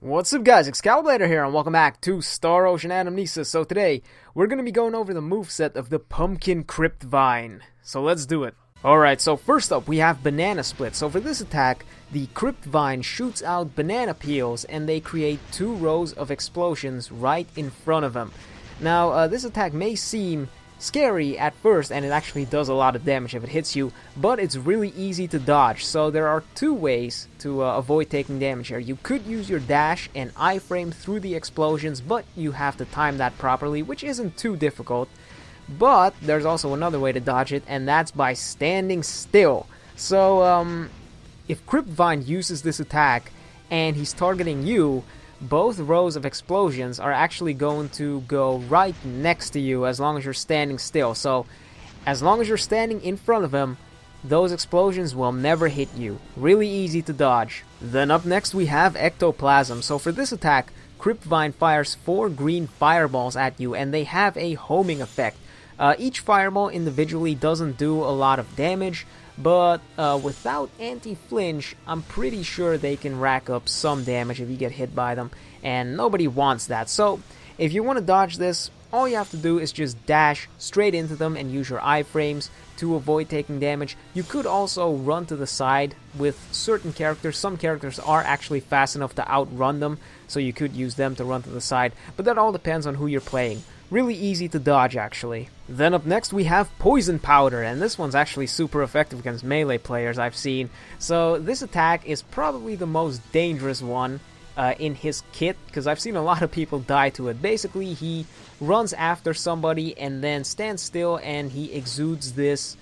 What's up guys, Excalibur here and welcome back to Star Ocean Anamnesis. So today, we're going to be going over the moveset of the Pumpkin Cryptvine. So let's do it. Alright, so first up we have Banana Split. So for this attack, the Cryptvine shoots out banana peels and they create 2 rows of explosions right in front of them. Now, this attack may seem scary at first, and it actually does a lot of damage if it hits you, but it's really easy to dodge. So there are 2 ways to avoid taking damage here. You could use your dash and iframe through the explosions, but you have to time that properly, which isn't too difficult. But there's also another way to dodge it, and that's by standing still. So if Cryptvine uses this attack and he's targeting you, both rows of explosions are actually going to go right next to you as long as you're standing still. So, as long as you're standing in front of him, those explosions will never hit you. Really easy to dodge. Then up next we have Ectoplasm. So for this attack, Cryptvine fires 4 green fireballs at you, and they have a homing effect. Each fireball individually doesn't do a lot of damage, but without anti-flinch, I'm pretty sure they can rack up some damage if you get hit by them, and nobody wants that. So, if you want to dodge this, all you have to do is just dash straight into them and use your iframes to avoid taking damage. You could also run to the side with certain characters. Some characters are actually fast enough to outrun them, so you could use them to run to the side, but that all depends on who you're playing. Really easy to dodge, actually. Then up next we have Poison Powder, and this one's actually super effective against melee players I've seen. So this attack is probably the most dangerous one in his kit, because I've seen a lot of people die to it. Basically, he runs after somebody and then stands still, and he exudes this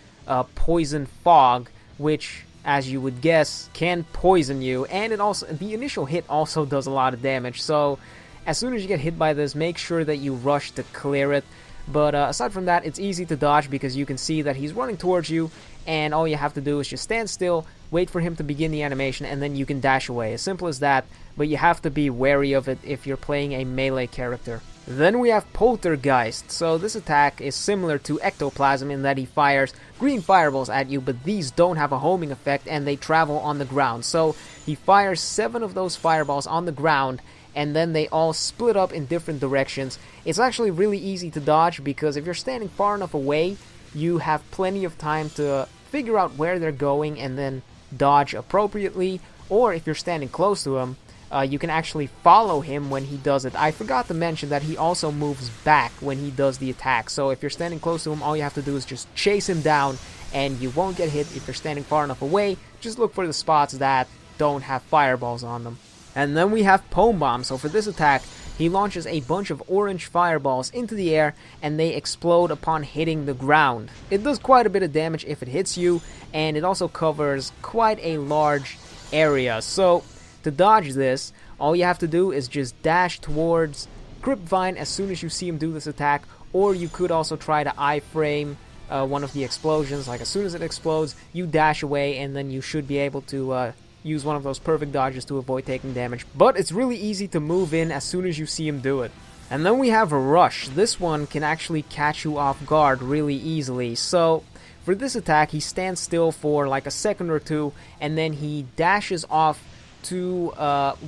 poison fog, which, as you would guess, can poison you, and it also, the initial hit also does a lot of damage. So as soon as you get hit by this, make sure that you rush to clear it. But aside from that, it's easy to dodge because you can see that he's running towards you, and all you have to do is just stand still, wait for him to begin the animation, and then you can dash away. As simple as that, but you have to be wary of it if you're playing a melee character. Then we have Poltergeist. So this attack is similar to Ectoplasm in that he fires green fireballs at you, but these don't have a homing effect and they travel on the ground. So he fires 7 of those fireballs on the ground, and then they all split up in different directions. It's actually really easy to dodge because if you're standing far enough away, you have plenty of time to figure out where they're going and then dodge appropriately. Or if you're standing close to him, you can actually follow him when he does it. I forgot to mention that he also moves back when he does the attack. So if you're standing close to him, all you have to do is just chase him down and you won't get hit. If you're standing far enough away, just look for the spots that don't have fireballs on them. And then we have Pome Bomb. So for this attack, he launches a bunch of orange fireballs into the air and they explode upon hitting the ground. It does quite a bit of damage if it hits you, and it also covers quite a large area. So to dodge this, all you have to do is just dash towards Cryptvine as soon as you see him do this attack, or you could also try to iframe one of the explosions. Like as soon as it explodes, you dash away and then you should be able to use one of those perfect dodges to avoid taking damage. But it's really easy to move in as soon as you see him do it. And then we have a Rush. This one can actually catch you off guard really easily. So for this attack, he stands still for like a second or two, and then he dashes off to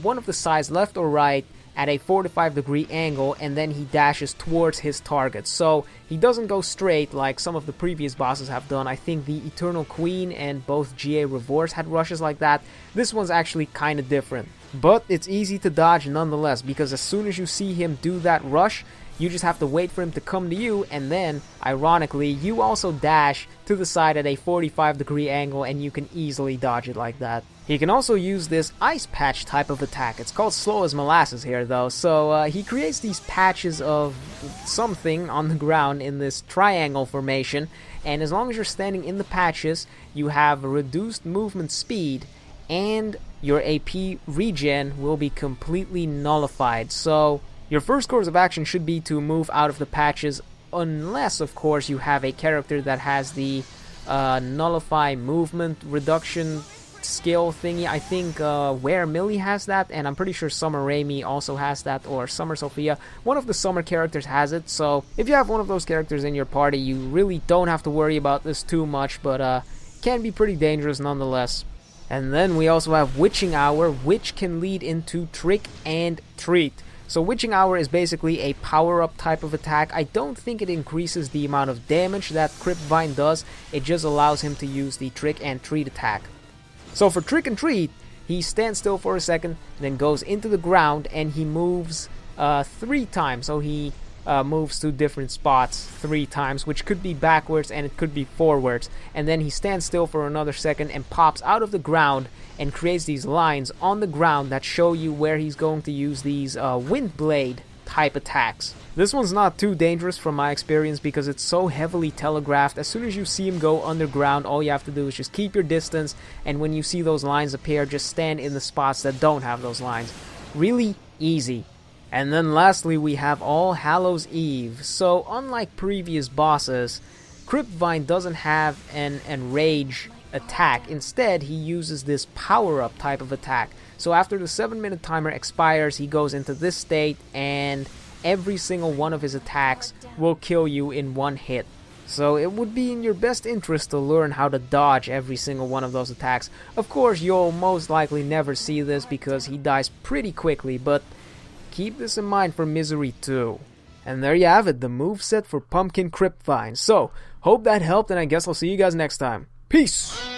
one of the sides, left or right, at a 45-degree angle, and then he dashes towards his target. So he doesn't go straight like some of the previous bosses have done. I think the Eternal Queen and both GA Revorce had rushes like that. This one's actually kind of different. But it's easy to dodge nonetheless, because as soon as you see him do that rush, you just have to wait for him to come to you, and then, ironically, you also dash to the side at a 45-degree angle, and you can easily dodge it like that. He can also use this ice patch type of attack. It's called Slow as Molasses here, though. So he creates these patches of something on the ground in this triangle formation, and as long as you're standing in the patches, you have reduced movement speed, and your AP regen will be completely nullified. So your first course of action should be to move out of the patches, unless, of course, you have a character that has the nullify movement reduction skill thingy. I think Where Millie has that, and I'm pretty sure Summer Raimi also has that, or Summer Sophia. One of the Summer characters has it, so if you have one of those characters in your party, you really don't have to worry about this too much, but can be pretty dangerous nonetheless. And then we also have Witching Hour, which can lead into Trick and Treat. So Witching Hour is basically a power-up type of attack. I don't think it increases the amount of damage that Cryptvine does. It just allows him to use the Trick and Treat attack. So for Trick and Treat, he stands still for a second, then goes into the ground, and he moves 3 times. So he moves to different spots 3 times, which could be backwards and it could be forwards. And then he stands still for another second and pops out of the ground and creates these lines on the ground that show you where he's going to use these wind blade type attacks. This one's not too dangerous from my experience because it's so heavily telegraphed. As soon as you see him go underground, all you have to do is just keep your distance, and when you see those lines appear, just stand in the spots that don't have those lines. Really easy. And then lastly, we have All Hallows Eve. So unlike previous bosses, Cryptvine doesn't have an enrage attack. Instead, he uses this power-up type of attack. So after the 7-minute timer expires, he goes into this state, and every single one of his attacks will kill you in 1 hit. So it would be in your best interest to learn how to dodge every single one of those attacks. Of course, you'll most likely never see this because he dies pretty quickly, but keep this in mind for Misery 2. And there you have it, the moveset for Pumpkin Cryptvine. So, hope that helped, and I guess I'll see you guys next time. Peace!